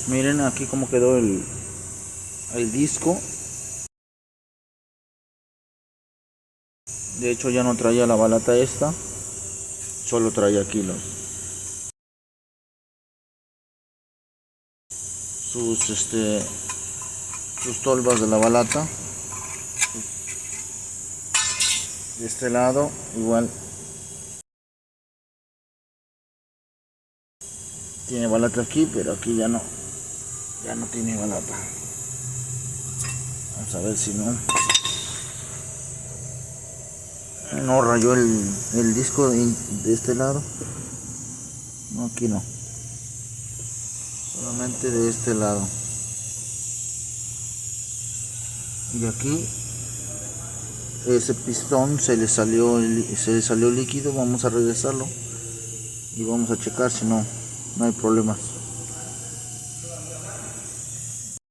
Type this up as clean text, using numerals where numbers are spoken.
Miren aquí cómo quedó el disco. De hecho ya no traía la balata esta, solo traía aquí sus sus tolvas de la balata. De este lado igual tiene balata aquí, pero aquí ya no tiene balata. Vamos a ver si no rayó el disco de este lado. No, aquí no, solamente de este lado. Y aquí ese pistón se le salió líquido. Vamos a regresarlo y vamos a checar si no hay problemas.